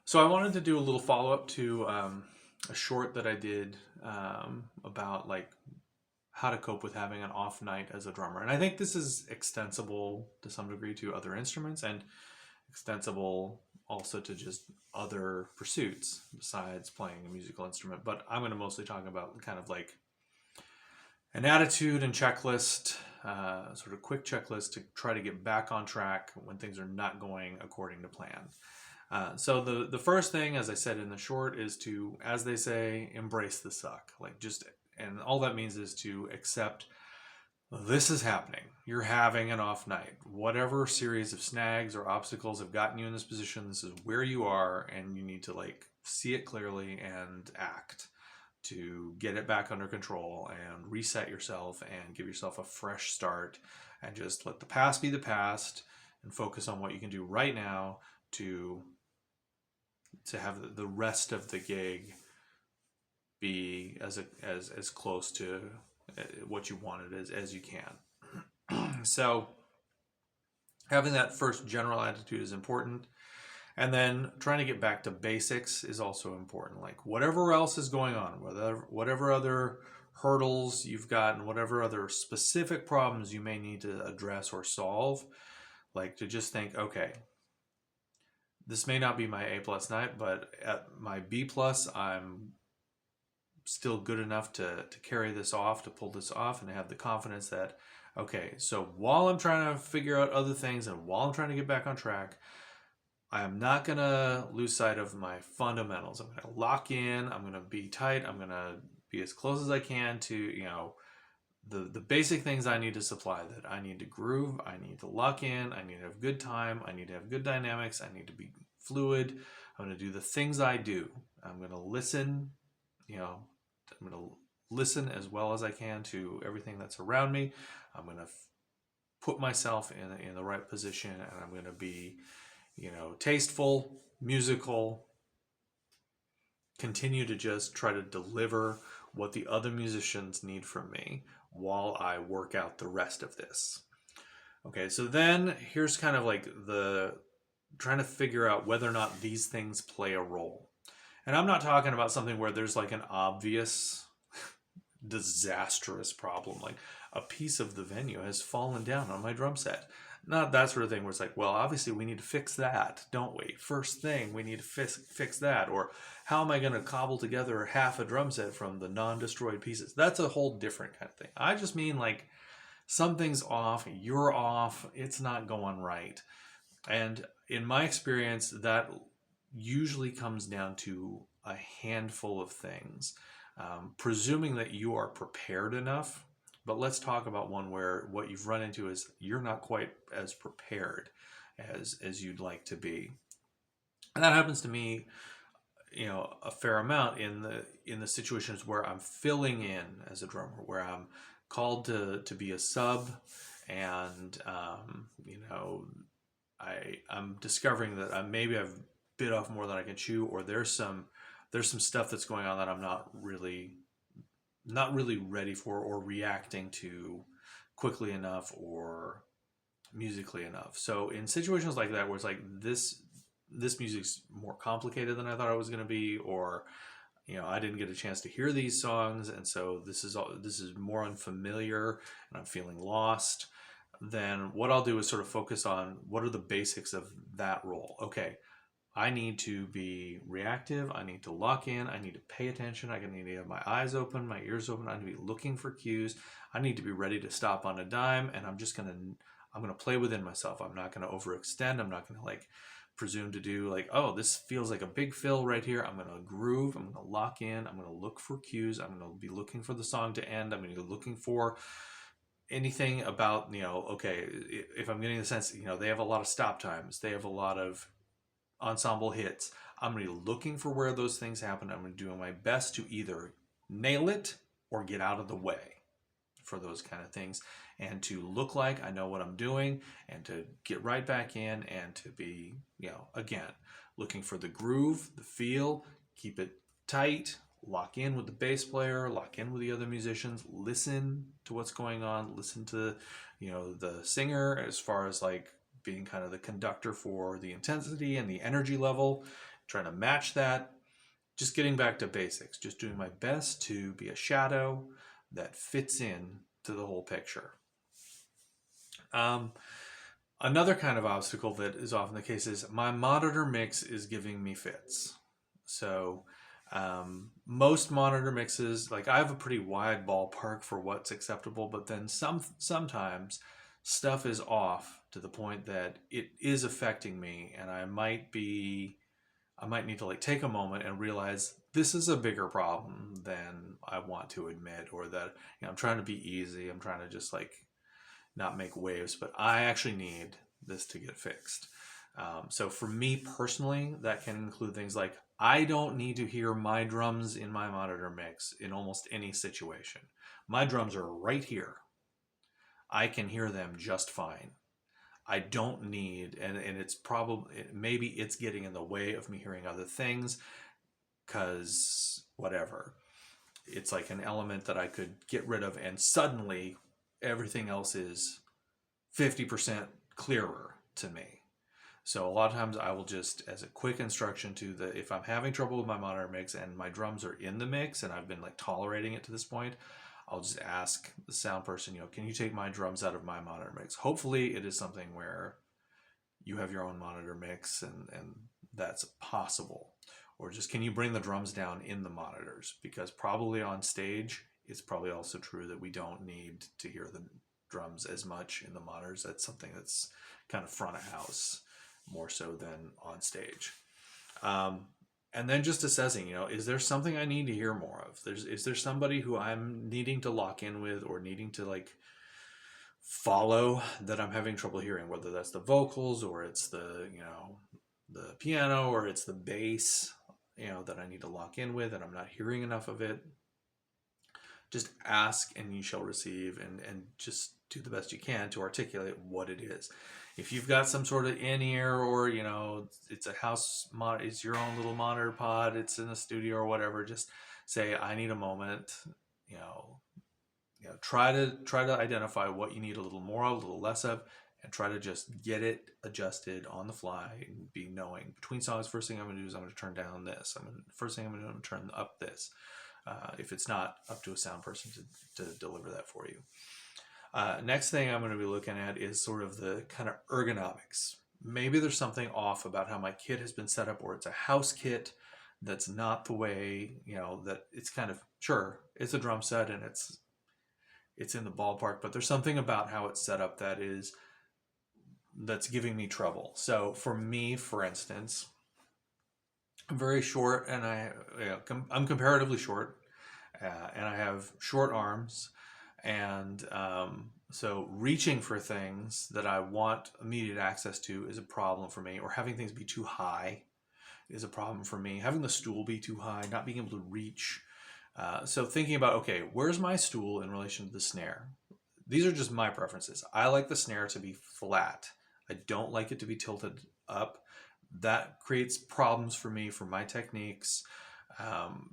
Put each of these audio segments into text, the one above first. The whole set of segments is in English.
So I wanted to do a little follow up to a short that I did about like how to cope with having an off night as a drummer, and I think this is extensible to some degree to other instruments and extensible also to just other pursuits besides playing a musical instrument. But I'm going to mostly talk about kind of like an attitude and checklist, sort of quick checklist to try to get back on track when things are not going according to plan. So the first thing, as I said in the short, is to, as they say, embrace the suck. Like just, and all that means is to accept this is happening. You're having an off night. Whatever series of snags or obstacles have gotten you in this position, this is where you are, and you need to like see it clearly and act to get it back under control and reset yourself and give yourself a fresh start and just let the past be the past and focus on what you can do right now to have the rest of the gig be as close to what you wanted as you can. So having that first general attitude is important. And then trying to get back to basics is also important. Like whatever else is going on, whatever other hurdles you've got and whatever other specific problems you may need to address or solve, like to just think, okay, this may not be my A plus night, but at my B plus, I'm still good enough to carry this off, to pull this off, and have the confidence that, okay, so while I'm trying to figure out other things and while I'm trying to get back on track, I am not going to lose sight of my fundamentals. I'm going to lock in. I'm going to be tight. I'm going to be as close as I can to, the basic things I need to supply, that I need to groove. I need to lock in. I need to have good time. I need to have good dynamics. I need to be fluid. I'm going to do the things I do. I'm going to listen, I'm going to listen as well as I can to everything that's around me. I'm going to put myself in the right position, and I'm going to be tasteful, musical, continue to just try to deliver what the other musicians need from me while I work out the rest of this. Okay, so then here's kind of like the trying to figure out whether or not these things play a role. And I'm not talking about something where there's like an obvious disastrous problem, like a piece of the venue has fallen down on my drum set. Not that sort of thing where it's like, well, obviously we need to fix that, don't we? First thing, we need to fix that. Or how am I going to cobble together half a drum set from the non-destroyed pieces? That's a whole different kind of thing. I just mean like something's off, you're off, it's not going right. And in my experience, that usually comes down to a handful of things. Presuming that you are prepared enough. But let's talk about one where what you've run into is you're not quite as prepared as you'd like to be. And that happens to me, a fair amount in the situations where I'm filling in as a drummer, where I'm called to be a sub, and I'm discovering that maybe I've bit off more than I can chew, or there's some stuff that's going on that I'm not really ready for or reacting to quickly enough or musically enough. So in situations like that where it's like this music's more complicated than I thought it was going to be, or I didn't get a chance to hear these songs, and so this is more unfamiliar and I'm feeling lost, then what I'll do is sort of focus on what are the basics of that role. Okay, I need to be reactive. I need to lock in. I need to pay attention. I need to have my eyes open, my ears open. I need to be looking for cues. I need to be ready to stop on a dime. And I'm gonna play within myself. I'm not gonna overextend. I'm not gonna like presume to do like, oh, this feels like a big fill right here. I'm gonna groove. I'm gonna lock in. I'm gonna look for cues. I'm gonna be looking for the song to end. I'm gonna be looking for anything about okay, if I'm getting the sense they have a lot of stop times. They have a lot of ensemble hits. I'm going to be looking for where those things happen. I'm going to do my best to either nail it or get out of the way for those kind of things, and to look like I know what I'm doing, and to get right back in, and to be, again, looking for the groove, the feel, keep it tight, lock in with the bass player, lock in with the other musicians, listen to what's going on, listen to, the singer as far as like being kind of the conductor for the intensity and the energy level, trying to match that. Just getting back to basics, just doing my best to be a shadow that fits in to the whole picture. Um, Another kind of obstacle that is often the case is my monitor mix is giving me fits. So most monitor mixes, like I have a pretty wide ballpark for what's acceptable, but then sometimes stuff is off to the point that it is affecting me, and I might need to like take a moment and realize this is a bigger problem than I want to admit, or that I'm trying to be easy. I'm trying to just like not make waves, but I actually need this to get fixed. So for me personally, that can include things like I don't need to hear my drums in my monitor mix in almost any situation. My drums are right here. I can hear them just fine. I don't need, and it's probably, maybe it's getting in the way of me hearing other things because whatever. It's like an element that I could get rid of, and suddenly everything else is 50% clearer to me. So a lot of times I will just, as a quick instruction to if I'm having trouble with my monitor mix and my drums are in the mix and I've been like tolerating it to this point, I'll just ask the sound person, can you take my drums out of my monitor mix? Hopefully it is something where you have your own monitor mix and that's possible. Or just, can you bring the drums down in the monitors? Because probably on stage, it's probably also true that we don't need to hear the drums as much in the monitors. That's something that's kind of front of house more so than on stage. And then just assessing, is there something I need to hear more of? Is there somebody who I'm needing to lock in with or needing to like follow that I'm having trouble hearing, whether that's the vocals or it's the piano or it's the bass, that I need to lock in with and I'm not hearing enough of it. Just ask and you shall receive, and just do the best you can to articulate what it is. If you've got some sort of in-ear or, it's a house mod, it's your own little monitor pod, it's in a studio or whatever, just say, I need a moment, try to identify what you need a little more of, a little less of, and try to just get it adjusted on the fly and be knowing between songs. First thing I'm going to do is I'm going to turn down this. First thing I'm going to do is turn up this. If it's not up to a sound person to deliver that for you. Next thing I'm going to be looking at is sort of the kind of ergonomics. Maybe there's something off about how my kit has been set up, or it's a house kit that's not the way, that it's kind of, sure, it's a drum set and it's in the ballpark, but there's something about how it's set up that's giving me trouble. So for me, for instance, I'm very short, and I'm comparatively short, and I have short arms, and so reaching for things that I want immediate access to is a problem for me, or having things be too high is a problem for me. Having the stool be too high, not being able to reach. So thinking about, okay, where's my stool in relation to the snare? These are just my preferences. I like the snare to be flat. I don't like it to be tilted up. That creates problems for me, for my techniques,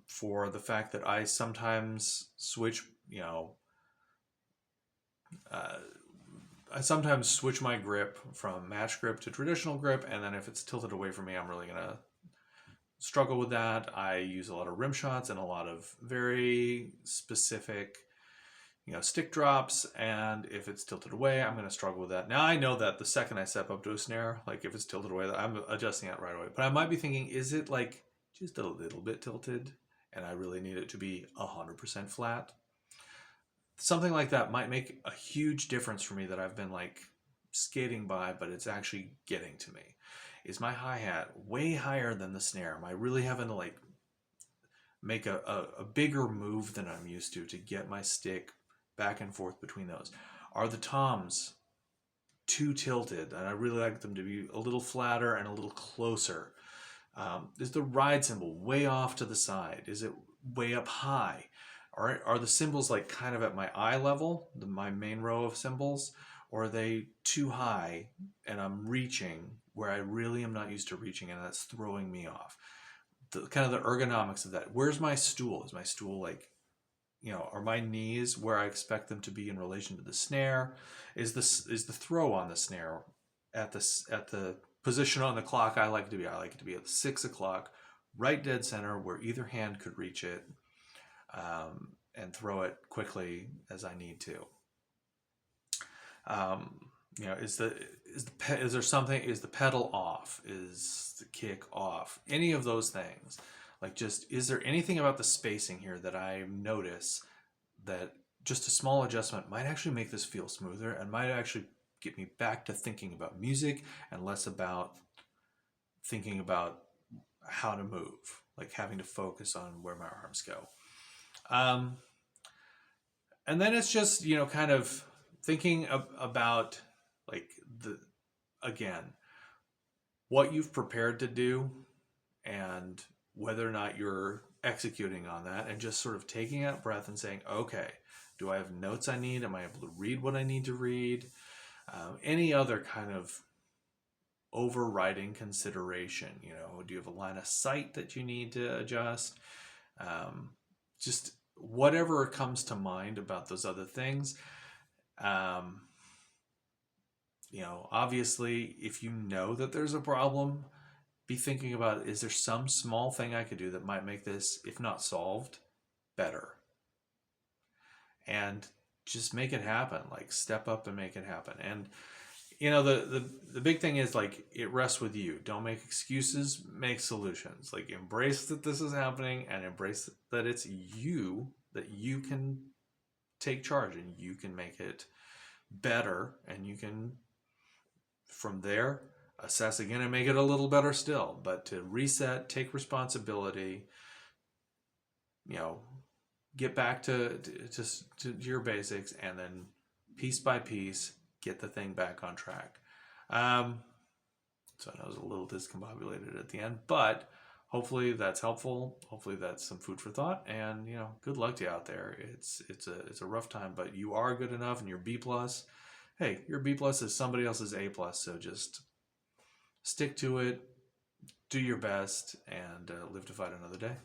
for the fact that I sometimes switch, I sometimes switch my grip from match grip to traditional grip, and then if it's tilted away from me, I'm really going to struggle with that. I use a lot of rim shots and a lot of very specific stick drops, and if it's tilted away, I'm going to struggle with that. Now I know that the second I step up to a snare, like if it's tilted away, I'm adjusting that right away. But I might be thinking, is it like just a little bit tilted and I really need it to be 100% flat? Something like that might make a huge difference for me that I've been like skating by, but it's actually getting to me. Is my hi-hat way higher than the snare? Am I really having to like make a bigger move than I'm used to get my stick back and forth between those? Are the toms too tilted and I really like them to be a little flatter and a little closer? Is the ride cymbal way off to the side? Is it way up high? Are the cymbals like kind of at my eye level, my main row of cymbals, or are they too high and I'm reaching where I really am not used to reaching, and that's throwing me off? Kind of the ergonomics of that. Where's my stool? Is my stool like, are my knees where I expect them to be in relation to the snare? Is the throw on the snare at the position on the clock I like it to be at 6 o'clock, right dead center where either hand could reach it, and throw it quickly as I need to. Is there something? Is the pedal off? Is the kick off? Any of those things? Like, just, is there anything about the spacing here that I notice that just a small adjustment might actually make this feel smoother and might actually get me back to thinking about music and less about thinking about how to move, like having to focus on where my arms go. And then it's just, kind of thinking about, like, again, what you've prepared to do and whether or not you're executing on that, and just sort of taking out breath and saying, okay, do I have notes I need? Am I able to read what I need to read? Any other kind of overriding consideration, do you have a line of sight that you need to adjust? Just whatever comes to mind about those other things. Obviously, if you know that there's a problem, be thinking about, is there some small thing I could do that might make this, if not solved, better? And just make it happen. Like, step up and make it happen. And the big thing is, like, it rests with you. Don't make excuses, make solutions. Like, embrace that this is happening, and embrace that it's you, that you can take charge and you can make it better, and you can, from there, assess again and make it a little better still. But to reset, take responsibility, get back to your basics, and then piece by piece get the thing back on track. So I know I was a little discombobulated at the end, but hopefully that's helpful. Hopefully that's some food for thought, and good luck to you out there. It's a rough time, but you are good enough, and you're B+. Hey, your B+ is somebody else's A+, so just stick to it, do your best, and live to fight another day.